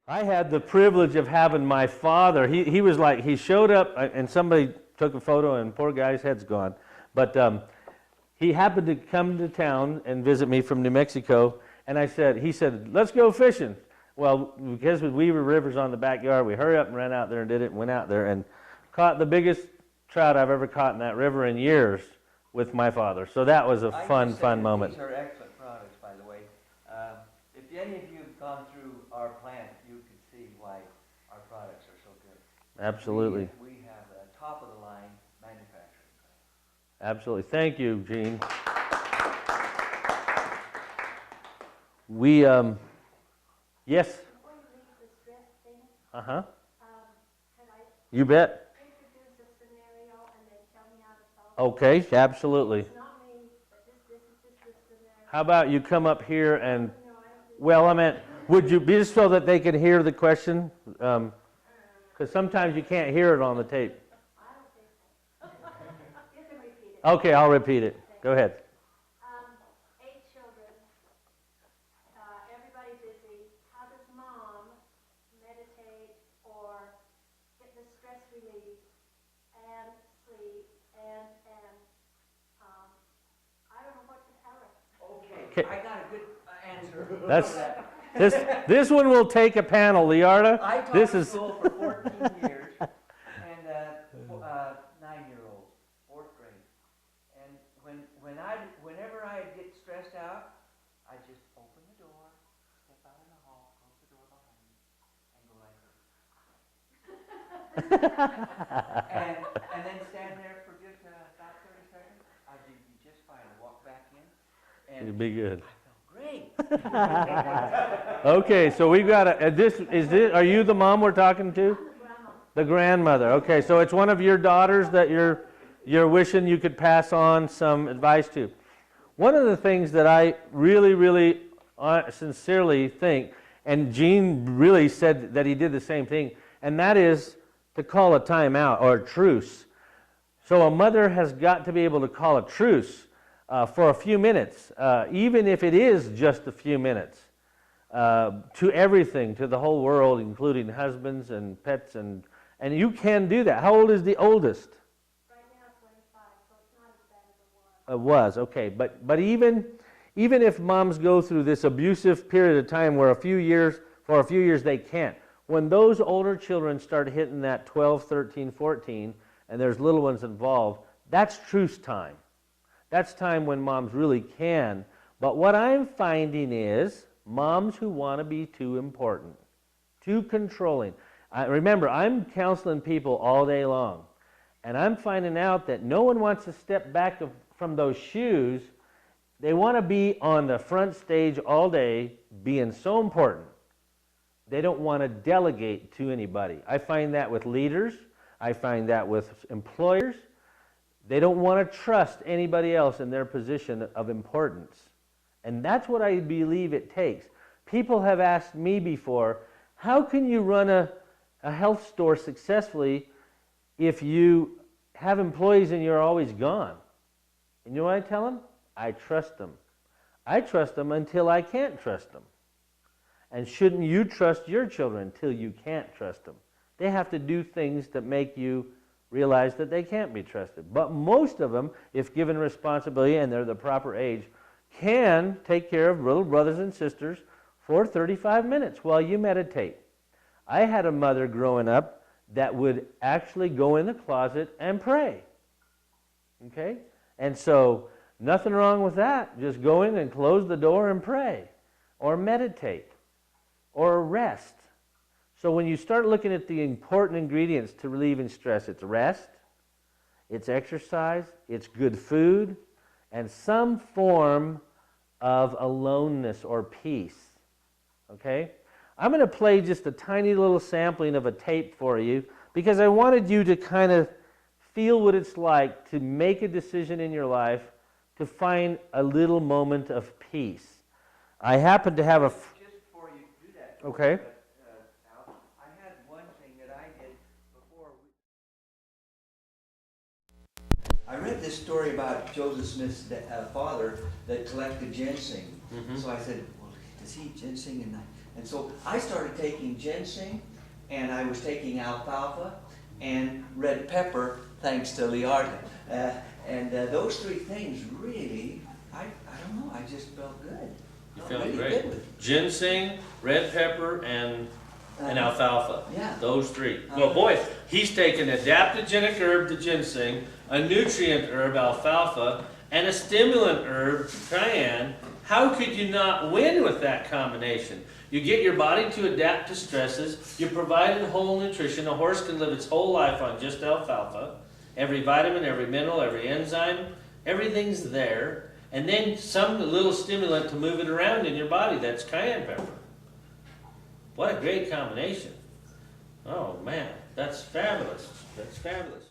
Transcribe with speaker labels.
Speaker 1: I had the privilege of having my father. He was like, he showed up and somebody took a photo and poor guy's head's gone. But he happened to come to town and visit me from New Mexico. And he said, let's go fishing. Well, because with Weaver Rivers on the backyard, we hurry up and ran out there and did it and went out there and caught the biggest trout I've ever caught in that river in years with my father. So that was a fun moment.
Speaker 2: These are excellent products, by the way. If any of you have gone through our plant, you could see why our products are so good.
Speaker 1: Absolutely.
Speaker 2: We have a top-of-the-line manufacturing.
Speaker 1: Absolutely. Thank you, Gene. We, yes?
Speaker 3: Before you leave the stress thing,
Speaker 1: Uh-huh.
Speaker 3: can I
Speaker 1: You bet.
Speaker 3: introduce a scenario and then tell me how to solve it?
Speaker 1: Okay, absolutely.
Speaker 3: It's not me, but this is just the scenario.
Speaker 1: How about you come up here and,
Speaker 3: No, I don't do
Speaker 1: well, I meant, would you, just so that they can hear the question? Because sometimes you can't hear it on the tape.
Speaker 3: I don't think so. You can repeat it.
Speaker 1: Okay, I'll repeat it. Go ahead.
Speaker 3: 8 children, everybody busy. How does mom meditate or get the stress relief and sleep and I don't know what to tell her.
Speaker 2: Okay, I got a good answer.
Speaker 1: That's, this one will take a panel, Liarda.
Speaker 2: I taught
Speaker 1: This is,
Speaker 2: school for 14 years, and 9-year-olds, 4th grade. And whenever I get stressed out, I just open the door, step out in the hall, close the door behind me, and go like this. and then stand there for just about 30 seconds. I did just fine. I walk back in, and
Speaker 1: it'd be good.
Speaker 2: I felt great.
Speaker 1: Okay, so we've got are you the mom we're talking to?
Speaker 3: Grandma.
Speaker 1: The grandmother. Okay, so it's one of your daughters that you're wishing you could pass on some advice to. One of the things that I really sincerely think, and Gene really said that he did the same thing, and that is to call a timeout or a truce. So a mother has got to be able to call a truce for a few minutes, even if it is just a few minutes, to everything, to the whole world, including husbands and pets, and you can do that. How old is the oldest?
Speaker 3: Right now 25, so it's not as bad as it was.
Speaker 1: Okay, but even if moms go through this abusive period of time where for a few years they can't, when those older children start hitting that 12, 13, 14, and there's little ones involved, that's truce time. That's time when moms really can. But what I'm finding is moms who want to be too important, too controlling. Remember, I'm counseling people all day long, and I'm finding out that no one wants to step back from those shoes. They want to be on the front stage all day, being so important. They don't want to delegate to anybody. I find that with leaders. I find that with employers. They don't want to trust anybody else in their position of importance. And that's what I believe it takes. People have asked me before, how can you run a health store successfully if you have employees and you're always gone? And you know what I tell them? I trust them. I trust them until I can't trust them. And shouldn't you trust your children until you can't trust them? They have to do things that make you realize that they can't be trusted. But most of them, if given responsibility and they're the proper age, can take care of little brothers and sisters for 35 minutes while you meditate. I had a mother growing up that would actually go in the closet and pray. Okay? And so, nothing wrong with that. Just go in and close the door and pray, or meditate, or rest. So when you start looking at the important ingredients to relieving stress, it's rest, it's exercise, it's good food, and some form of aloneness or peace. Okay? I'm going to play just a tiny little sampling of a tape for you because I wanted you to kind of feel what it's like to make a decision in your life to find a little moment of peace. I happen to have a...
Speaker 2: Just before you do that,
Speaker 1: Okay.
Speaker 2: Al, I had one thing that I did before. I read this story about Joseph Smith's father that collected ginseng.
Speaker 1: Mhm.
Speaker 2: So I said, well, does he eat ginseng? And And so I started taking ginseng, and I was taking alfalfa and red pepper, thanks to Liarda. And those three things really, I don't know, I just felt good.
Speaker 1: You
Speaker 2: Felt
Speaker 1: felt
Speaker 2: really
Speaker 1: great.
Speaker 2: good with it.
Speaker 1: Ginseng, red pepper, and alfalfa.
Speaker 2: Yeah.
Speaker 1: Those three. Well, boy, he's taken adaptogenic herb, the ginseng, a nutrient herb, alfalfa, and a stimulant herb, cayenne. How could you not win with that combination? You get your body to adapt to stresses. You provide whole nutrition. A horse can live its whole life on just alfalfa. Every vitamin, every mineral, every enzyme, everything's there. And then some little stimulant to move it around in your body. That's cayenne pepper. What a great combination. Oh man, that's fabulous. That's fabulous.